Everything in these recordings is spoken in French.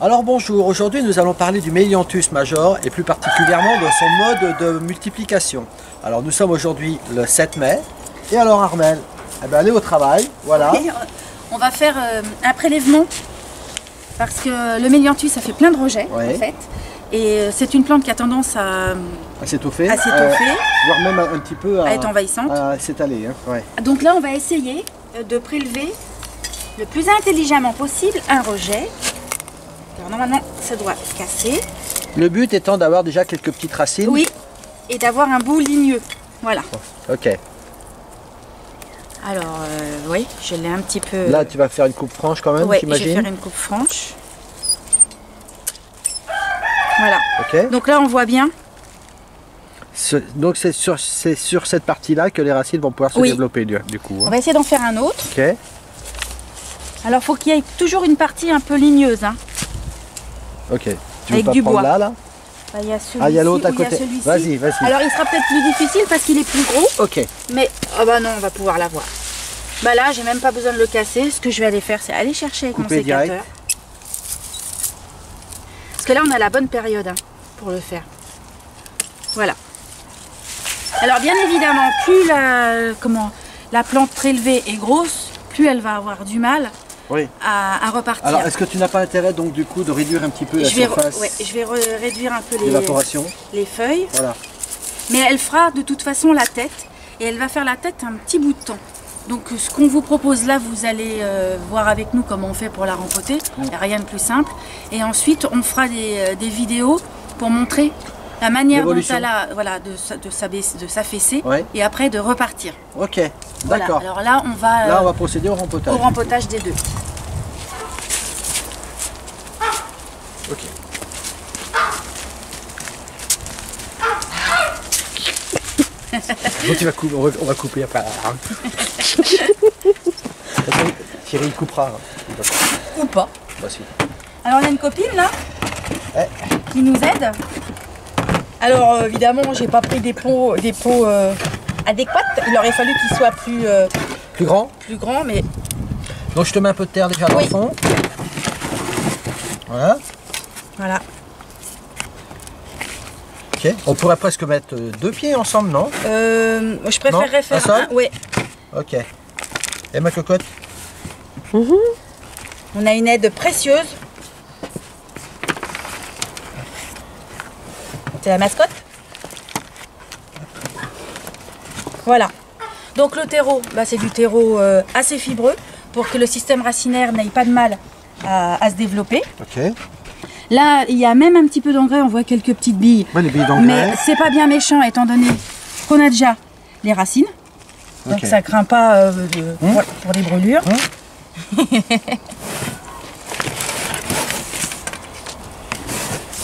Alors bonjour, aujourd'hui nous allons parler du Melianthus major et plus particulièrement de son mode de multiplication. Alors nous sommes aujourd'hui le 7 mai et alors Armelle, eh ben, elle est au travail, voilà. Okay, on va faire un prélèvement parce que le Melianthus ça fait plein de rejets en fait et c'est une plante qui a tendance à s'étoffer, voire même un petit peu à être envahissante, à s'étaler. Hein, Donc là on va essayer de prélever le plus intelligemment possible un rejet. Alors normalement, ça doit casser. Le but étant d'avoir déjà quelques petites racines. Oui, et d'avoir un bout ligneux. Voilà. Ok. Alors, oui, je l'ai un petit peu... Là, tu vas faire une coupe franche quand même, j'imagine. Je vais faire une coupe franche. Voilà. Ok. Donc là, on voit bien. Donc c'est sur cette partie-là que les racines vont pouvoir se développer du coup. Hein. On va essayer d'en faire un autre. Ok. Alors, il faut qu'il y ait toujours une partie un peu ligneuse. Hein. Ok. Tu avec veux pas du prendre bois. Là il y a celui-ci. Il y a l'autre à côté. Vas-y, vas-y. Alors il sera peut-être plus difficile parce qu'il est plus gros. Ok. Mais oh bah non, on va pouvoir l'avoir. Bah là, j'ai même pas besoin de le casser. Ce que je vais aller faire, c'est aller chercher avec mon sécateur. Direct. Parce que là, on a la bonne période hein, pour le faire. Voilà. Alors bien évidemment, plus la plante prélevée est grosse, plus elle va avoir du mal. À repartir. Alors, est-ce que tu n'as pas intérêt donc du coup de réduire un petit peu la surface? Je vais réduire un peu les feuilles. Voilà. Mais elle fera de toute façon la tête et elle va faire la tête un petit bout de temps. Donc ce qu'on vous propose là, vous allez voir avec nous comment on fait pour la rempoter. Il n'y a rien de plus simple. Et ensuite, on fera des vidéos pour montrer la manière dont elle a de s'affaisser et après de repartir. Ok, d'accord. Voilà. Alors là, on va procéder au rempotage. Au rempotage des deux. Ok. Donc tu vas couper, on va couper après. Thierry il coupera. Ou pas. Bah, si. Alors on a une copine là qui nous aide. Alors évidemment j'ai pas pris des pots adéquats. Il aurait fallu qu'ils soient plus grand. Plus grand, mais. Donc je te mets un peu de terre déjà dans le fond. Voilà. Voilà. Ok. On pourrait presque mettre 2 pieds ensemble, non? Je préférerais faire un. Oui. Ok. Et ma cocotte? On a une aide précieuse. C'est la mascotte. Voilà. Donc le terreau, c'est du terreau assez fibreux pour que le système racinaire n'aille pas de mal à se développer. Ok. Là, il y a même un petit peu d'engrais, on voit quelques petites billes. Les billes d'engrais. Mais c'est pas bien méchant étant donné qu'on a déjà les racines. Donc ça craint pas pour les brûlures.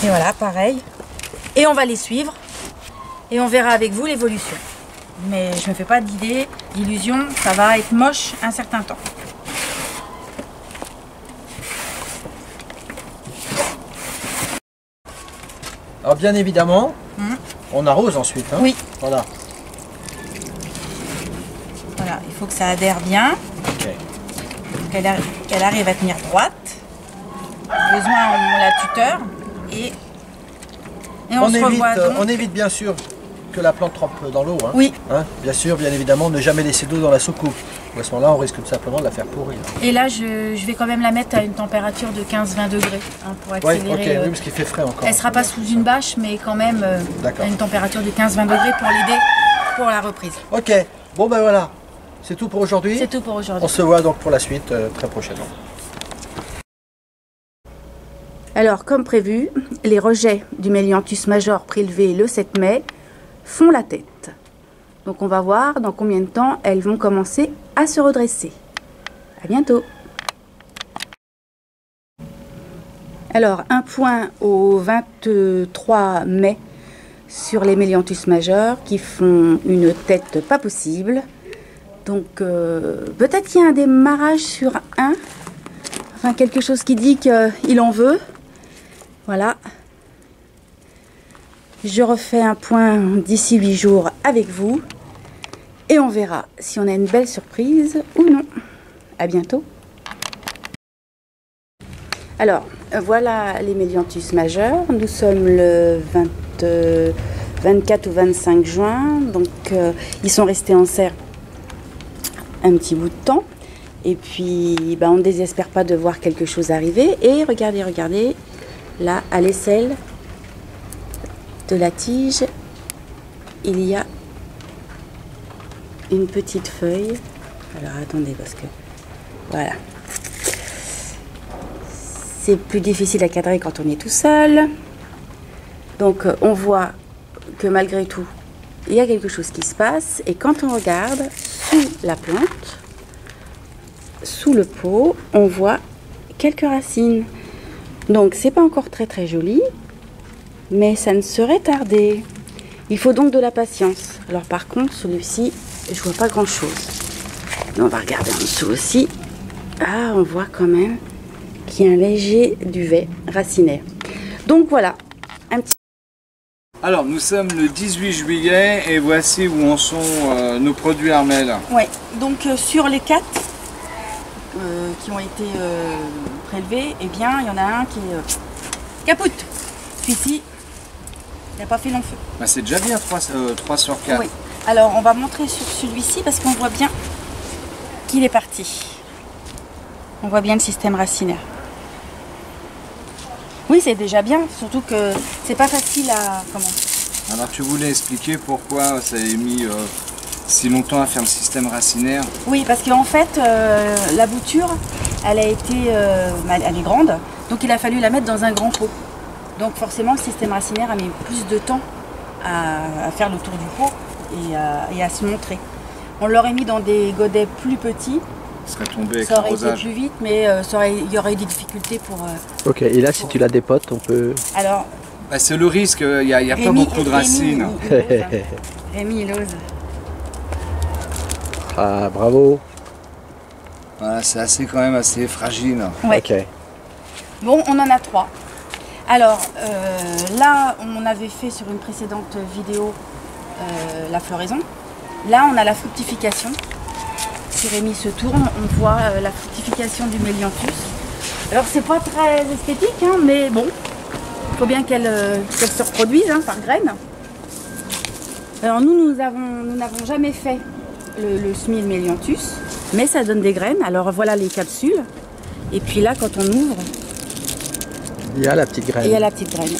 Et voilà, pareil. Et on va les suivre et on verra avec vous l'évolution. Mais je ne me fais pas d'illusion, ça va être moche un certain temps. Alors bien évidemment, on arrose ensuite. Hein. Oui. Voilà. Voilà, il faut que ça adhère bien. Qu'elle arrive à tenir droite. Besoin, on la tuteur. Et on se revoit donc. On évite bien sûr que la plante trempe dans l'eau. Hein. Oui. Hein, bien sûr, bien évidemment, ne jamais laisser d'eau dans la soucoupe. À ce moment-là, on risque tout simplement de la faire pourrir. Et là, je vais quand même la mettre à une température de 15-20 degrés pour accélérer. Oui, parce qu'il fait frais encore. Elle ne sera pas sous une bâche, mais quand même à une température de 15-20 degrés pour l'aider pour la reprise. Ok, bon ben voilà, c'est tout pour aujourd'hui. C'est tout pour aujourd'hui. On se voit donc pour la suite très prochainement. Alors, comme prévu, les rejets du Melianthus major prélevés le 7 mai font la tête. Donc on va voir dans combien de temps elles vont commencer à se redresser. À bientôt. Alors, un point au 23 mai sur les Melianthus majeurs qui font une tête pas possible. Donc, peut-être qu'il y a un démarrage sur un. Enfin, quelque chose qui dit qu'il en veut. Voilà. Je refais un point d'ici 8 jours avec vous. Et on verra si on a une belle surprise ou non. À bientôt. Alors, voilà les Melianthus majeurs. Nous sommes le 24 ou 25 juin. Donc, ils sont restés en serre un petit bout de temps. Et puis, on ne désespère pas de voir quelque chose arriver. Et regardez, regardez, là, à l'aisselle de la tige, il y a une petite feuille. Alors attendez, parce que voilà, c'est plus difficile à cadrer quand on est tout seul. Donc on voit que malgré tout il y a quelque chose qui se passe, et quand on regarde sous la plante, sous le pot, on voit quelques racines. Donc c'est pas encore très très joli, mais ça ne saurait tarder. Il faut donc de la patience. Alors par contre, celui-ci, je vois pas grand chose. Mais on va regarder en dessous aussi. Ah, on voit quand même qu'il y a un léger duvet racinaire. Donc voilà, un petit... Alors, nous sommes le 18 juillet et voici où en sont nos produits Armelle. Oui, donc sur les 4 qui ont été prélevés, eh bien, il y en a un qui est capote. Celui-ci, il n'a pas fait long feu. C'est déjà bien 3 sur 4. Oui. Alors, on va montrer sur celui-ci parce qu'on voit bien qu'il est parti. On voit bien le système racinaire. Oui, c'est déjà bien, surtout que c'est pas facile à... Comment ? Alors, tu voulais expliquer pourquoi ça a mis si longtemps à faire le système racinaire? Oui, parce qu'en fait, la bouture, elle a été... elle est grande, donc il a fallu la mettre dans un grand pot. Donc forcément, le système racinaire a mis plus de temps à faire le tour du pot et à se montrer. On l'aurait mis dans des godets plus petits. Ça serait tombé avec ça aurait été l'arrosage. plus vite, mais il y aurait eu des difficultés pour... Ok, et là, si tu la dépotes, on peut... Alors, C'est le risque, il n'y a pas beaucoup de racines. Rémi, il ose. Ah, bravo. Voilà, c'est quand même assez fragile. Ouais. Ok. Bon, on en a 3. Alors, là, on avait fait sur une précédente vidéo la floraison. Là, on a la fructification. Si Rémi se tourne, on voit la fructification du Melianthus. Alors, c'est pas très esthétique, hein, mais bon, il faut bien qu'elle se reproduise par graines. Alors, nous n'avons jamais fait le semis de Melianthus, mais ça donne des graines. Alors, voilà les capsules. Et puis là, quand on ouvre, Il y a la petite graine. il y a la petite graine.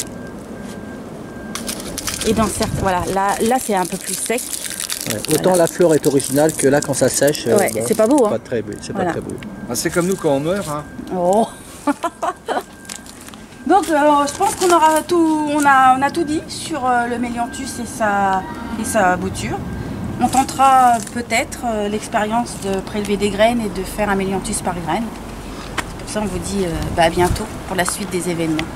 Et dans certains, voilà, là c'est un peu plus sec. Ouais. Autant la fleur est originale que là, quand ça sèche, Ouais, c'est pas beau, hein. Pas très beau. C'est Voilà. pas très beau. C'est comme nous quand on meurt. Hein. Oh. Donc je pense qu'on aura tout, on a tout dit sur le Melianthus et sa bouture. On tentera peut-être l'expérience de prélever des graines et de faire un Melianthus par graine. Pour ça on vous dit à bientôt pour la suite des événements.